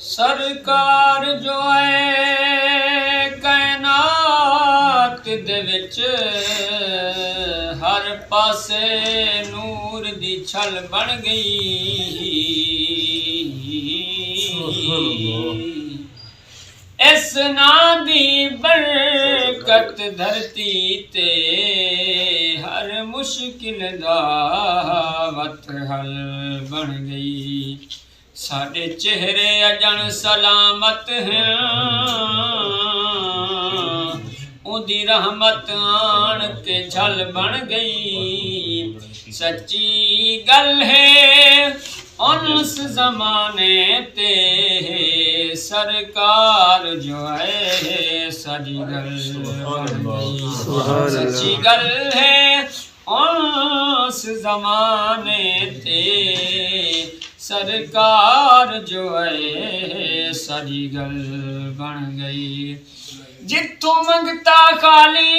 सरकार जो है कायनात दे विच हर पासे नूर दी छल बन गई। इस नां दी बरकत धरती ते हर मुश्किल दा वत हल बन गई। साडे चेहरे अजन सलामत हैं, उदी रहमत आन के झल बन गई। सच्ची गल है उस जमाने ते सरकार जो है साडी गल बन गई। सच्ची गल है उस जमाने ते सरकार जो है साडी गल बन गई। जिथों मंगता खाली,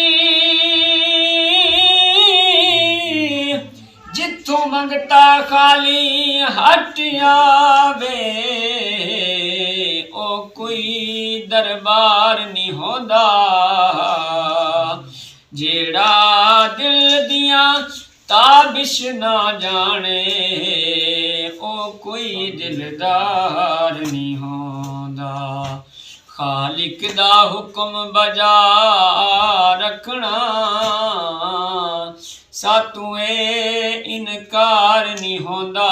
जिथों मंगता खाली हट आवे, ओ कोई दरबार नहीं होंदा। जेड़ा दिल दियां ताबिश ना जाने, ओ कोई दिलदार नहीं होंदा। खालिक दा हुक्म बजा रखना, सातों इनकार नहीं होंदा।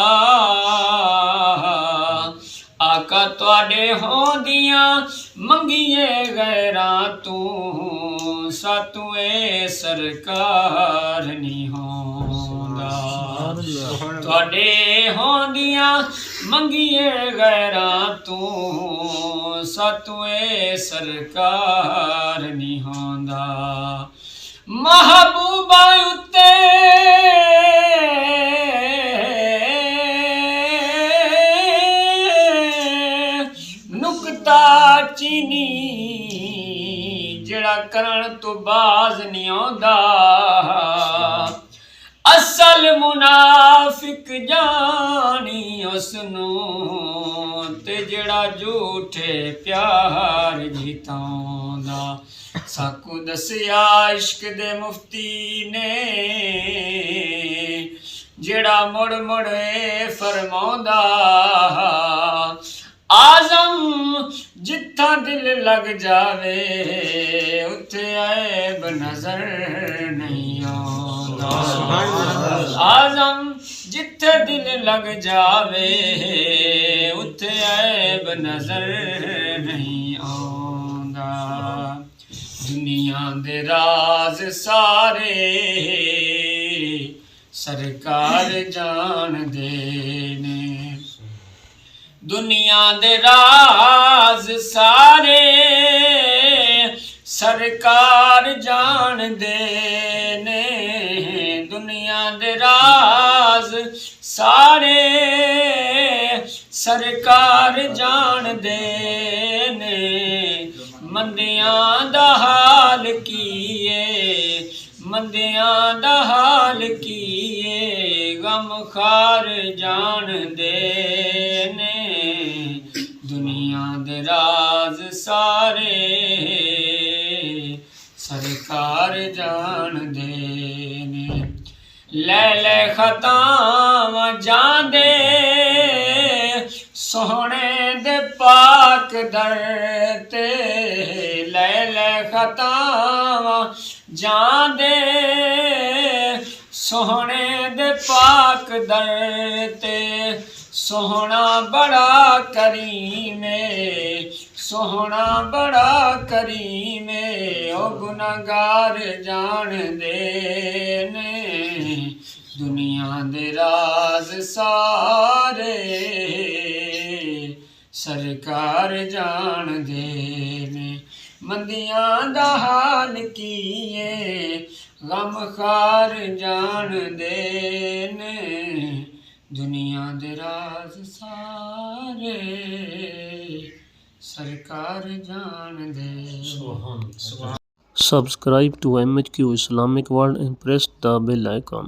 आका तुहाडे होंदियां मंगिए गैरां तू, सातों सरकार नहीं होंदा। तुहाडे होंदियां मंगिए गैरां तू, सातों सरकार नहीं होंदा। महबूबा उत्ते नुकता चीनी, जेड़ा करन तो बाज नहीं आंदा। असल मुनाफिक जानी उसनू, ते जेड़ा झूठे प्यार जितांदा। साकू दसिया इश्क दे मुफ्ती ने, जेड़ा मुड़ मुड़ फरमांदा। आजम जिथा दिल लग जावे, उथे ऐब नजर नहीं आंदा। आजम जिथे दिल लग जावे, उथे ऐब नजर नहीं आंदा। दुनिया दे राज सारे सरकार जान दे ने। दुनिया दे राज सारे सरकार जान दे ने। दुनिया दे राज सारे सरकार जान दे ने। मंदियां दा हाल कीए, मंदियां दा हाल कीए, गम खार जान दे ने। दुनिया दे राज सारे सरकार जान दे ने। लै लै खतावां जांदे सोहणे दे पाक दर ते। लै लै खतावां जांदे सोहणे दे पाक दर ते। सोहना बड़ा करीमे, सोहना बड़ा करीमे, ओ गुनाहगार जान दे ने। दुनिया दे राज सारे सरकार जान दे ने। मंदियां दा हाल कीए, गम खार जान दे ने। दुनिया दे राज सारे सरकार जान दे। Subscribe to MHQ Islamic World and press the bell icon.